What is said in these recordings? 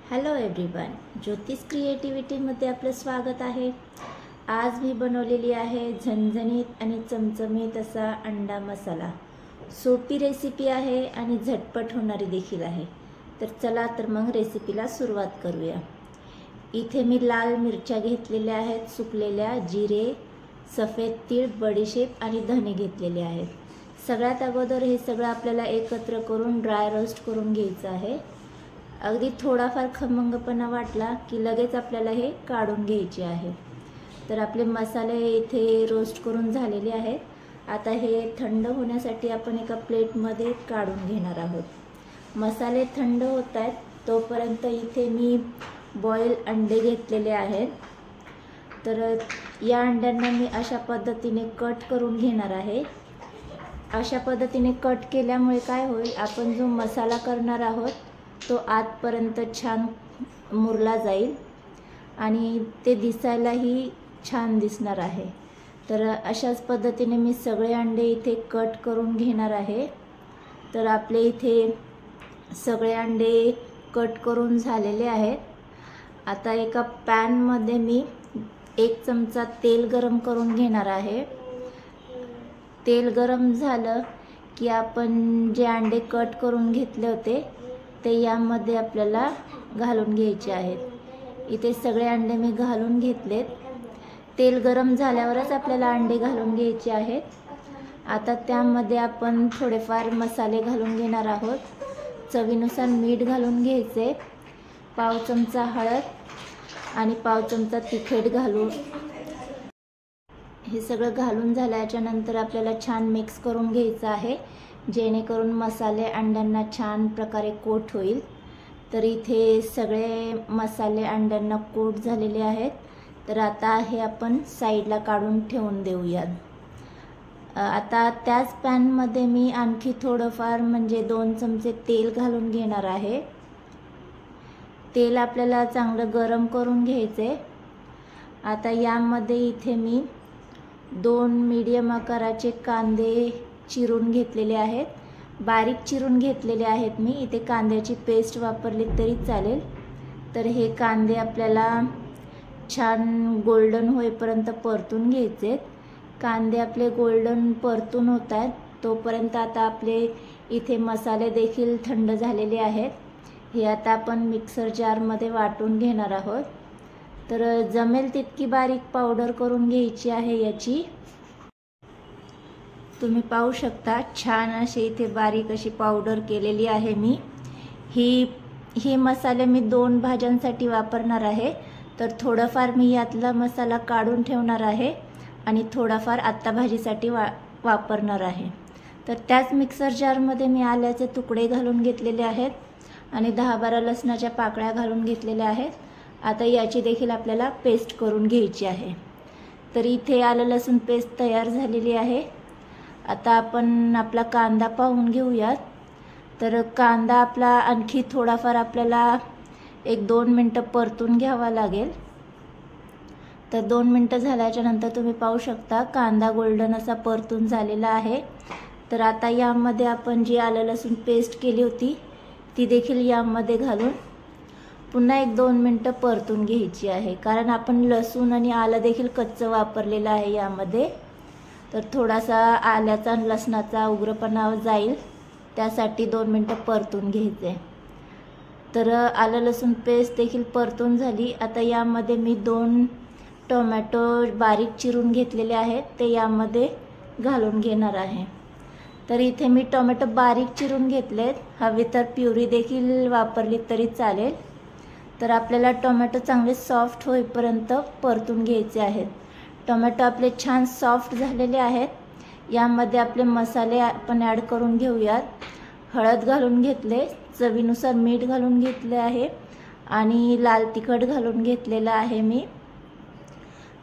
Hello everyone, ज्योतिष क्रिएटिव्हिटीमध्ये आपलं स्वागत आहे। आज मी बनवलेली आहे झणझणीत आणि चमचमीत असा अंडा मसाला। सोपी रेसिपी आहे आणि झटपट होणारी देखील आहे। तर चला तर मग रेसिपीला सुरुवात करूया। इथे मी लाल मिरच्या घेतलेल्या आहेत, सुकलेल्या, जिरे, सफेद तीळ, बडीशेप आणि धने घेतलेले आहेत। सगळ्यात अगोदर हे सगळं आपल्याला एकत्र करून ड्राय रोस्ट करून घ्यायचं आहे। अगदी थोडाफार खमंगपणा वाटला की लगेच आपल्याला हे काढून घ्यायचे आहे। तर आपले मसाले इथे रोस्ट करून झालेले आहेत। आता हे थंड होण्यासाठी आपण एका प्लेटमध्ये काढून घेणार आहोत। मसाले थंड होत आहेत तोपर्यंत इथे मी बॉईल अंडे घेतलेले आहेत। तर या अंड्यांना मी अशा पद्धतीने कट करून घेणार आहे। अशा पद्धतीने कट केल्यामुळे काय होईल, आपण जो मसाला करणार आहोत तो आतपर्यंत छान मुरला जाईल आणि ते दिसायलाही छान दिसणार आहे। तर अशाच पद्धतीने मी सगळे अंडे इथे कट करून घेणार आहे। तर आपले इथे सगळे अंडे कट करून झालेले आहेत। आता एका पॅनमध्ये मी 1 चमचा तेल गरम करून घेणार आहे। तेल गरम झालं की आपण जे अंडे कट करून घेतले होते ते यामध्ये आपल्याला घालून घ्यायचे आहेत। इथे सगळे अंडे मी घालून घेतलेत। तेल गरम झाल्यावरच आपल्याला अंडे घालून घ्यायचे आहेत। आता त्यामध्ये आपण थोडेफार मसाले घालून घेणार आहोत। चवीनुसार मीठ घालून घ्यायचे, पाव चमचा हळद आणि पाव चमचा तिखट घालून हे सगळं घालून झाल्याच्या नंतर आपल्याला छान मिक्स करून घ्यायचं आहे, जेणेकरून मसाले अंड्यांना छान प्रकारे कोट होईल। तर इथे सगळे मसाले अंड्यांना कोट झालेले आहेत। तर आता हे आपण साईडला काढून ठेवून देऊयात। आता त्याच पॅनमध्ये मी आणखी थोडंफार म्हणजे 2 चमचे तेल घालून घेणार आहे। तेल आपल्याला चांगलं गरम करून घ्यायचे। आता यामध्ये इथे मी 2 मीडियम आकाराचे कांदे चिरून घेतलेले आहेत, बारीक चिरून घेतलेले आहेत। मी इथे कांद्याची पेस्ट वापरली तरी चालेल। तर हे कांदे आपल्याला छान गोल्डन होईपर्यंत परतून घ्यायचे। कांदे आपले गोल्डन परतून होत आहेत तोपर्यंत आता आपले इथे मसाले देखील थंड झालेले आहेत। हे आता आपण मिक्सर जारमध्ये वाटून घेणार आहोत। तर जमेल तितकी बारीक पावडर करून घ्यायची आहे याची। तुम्ही पाहू शकता छान अशी इथे बारीक अशी पावडर केलेली आहे मी। ही मसाले मी 2 भाज्यांसाठी वापरणार आहे। तर थोडाफार मी यातला मसाला काढून ठेवणार आहे आणि थोडाफार आत्ता भाजीसाठी वापरणार आहे। तर त्याच मिक्सर जारमध्ये मी आल्याचे तुकडे घालून घेतलेले आहेत आणि 10-12 लसणाच्या पाकळ्या घालून घेतलेल्या आहेत। आता याची देखील आपल्याला पेस्ट करून घ्यायची आहे। तर इथे आलं लसूण पेस्ट तयार झालेली आहे। आता आपण आपला कांदा पाहून घेऊयात। तर कांदा आपला आणखी थोडाफार आपल्याला 1-2 मिनटं परतून घ्यावा लागेल। तर 2 मिनटं झाल्याच्या नंतर तुम्ही पाहू शकता कांदा गोल्डन असा परतून झालेला आहे। तर आता यामध्ये आपण जी आलं लसूण पेस्ट केली होती ती देखील यामध्ये घालून पुन्हा 1-2 मिनटं परतून घ्यायची आहे, कारण आपण लसूण आणि आलं देखील कच्चं वापरलेलं आहे यामध्ये। तर थोडासा आल्याचा आणि लसणाचा उग्रपणा जाईल त्यासाठी 2 मिनटं परतून घ्यायचे। तर आलं लसूण पेस्ट देखील परतून झाली। आता यामध्ये मी 2 टोमॅटो बारीक चिरून घेतलेले आहेत ते यामध्ये घालून घेणार आहे। तर इथे मी टोमॅटो बारीक चिरून घेतलेत, हवे तर प्युरी देखील वापरली तरी चालेल। तर आपल्याला टोमॅटो चांगले सॉफ्ट होईपर्यंत परतून घ्यायचे आहेत। टोमॅटो आपले छान सॉफ्ट झालेले आहेत। यामध्ये आपले मसाले आपण ॲड करून घेऊयात। हळद घालून घेतले, चवीनुसार मीठ घालून घेतले आहे आणि लाल तिखट घालून घेतलेलं आहे मी।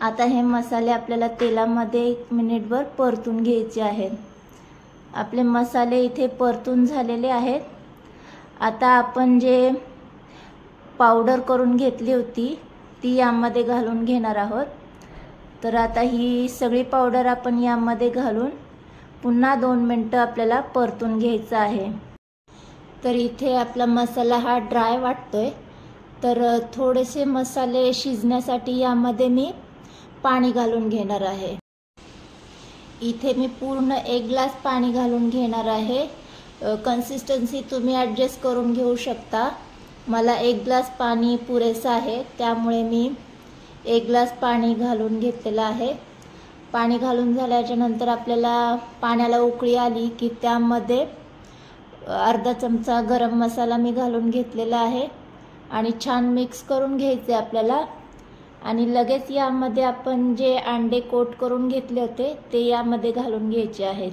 आता हे मसाले आपल्याला तेलामध्ये 1 मिनिटभर परतून घ्यायचे आहेत। आपले मसाले इथे परतून झालेले आहेत। आता आपण जे पावडर करून घेतली होती ती यामध्ये घालून घेणार आहोत। तर आता ही सगळी पावडर आपण यामध्ये घालून पुन्हा 2 मिनटं आपल्याला परतून घ्यायचं आहे। तर इथे आपला मसाला हा ड्राय वाटतोय। तर थोडेसे मसाले शिजण्यासाठी यामध्ये मी पाणी घालून घेणार आहे। इथे मी पूर्ण 1 ग्लास पाणी घालून घेणार आहे। कन्सिस्टन्सी तुम्ही ॲडजस्ट करून घेऊ शकता। मला 1 ग्लास पाणी पुरेसं आहे, त्यामुळे मी 1 ग्लास पाणी घालून घेतलेलं आहे। पाणी घालून झाल्याच्या नंतर आपल्याला पाण्याला उकळी आली की त्यामध्ये अर्धा चमचा गरम मसाला मी घालून घेतलेला आहे आणि छान मिक्स करून घ्यायचे आपल्याला। आणि लगेच यामध्ये आपण जे अंडे कोट करून घेतले होते ते यामध्ये घालून घ्यायचे आहेत।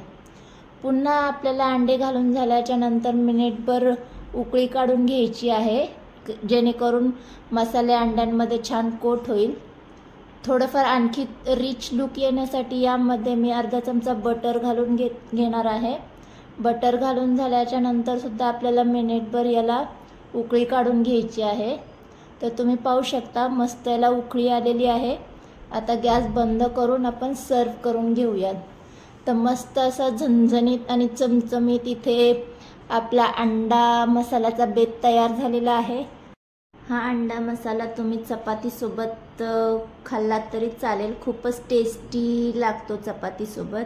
पुन्हा आपल्याला अंडे घालून झाल्याच्या नंतर मिनिटभर उकळी काढून घ्यायची आहे, जेणेकरून मसाले अंड्यांमध्ये छान कोट होईल। थोडंफार आणखी रिच लुक येण्यासाठी यामध्ये मी अर्धा चमचा बटर घालून घेणार आहे। बटर घालून झाल्याच्या नंतर सुद्धा आपल्याला मिनिटभर याला उकळी काढून घ्यायची आहे। तर तुम्ही पाहू शकता मस्त याला उकळी आलेली आहे। आता गॅस बंद करून आपण सर्व करून घेऊयात। तर मस्त असा झणझणीत आणि चमचमीत इथे आपला अंडा मसाल्याचा बेत तयार झालेला आहे। हा अंडा मसाला तुम्ही चपातीसोबत खाल्लात तरी चालेल, खूपच टेस्टी लागतो चपातीसोबत।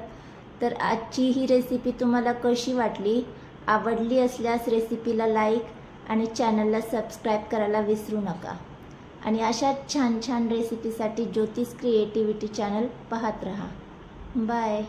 तर आजची ही रेसिपी तुम्हाला कशी वाटली? आवडली असल्यास रेसिपीला लाईक आणि चॅनलला सबस्क्राईब करायला विसरू नका। आणि अशा छान छान रेसिपीसाठी ज्योतिष क्रिएटिव्हिटी चॅनल पाहत रहा। बाय।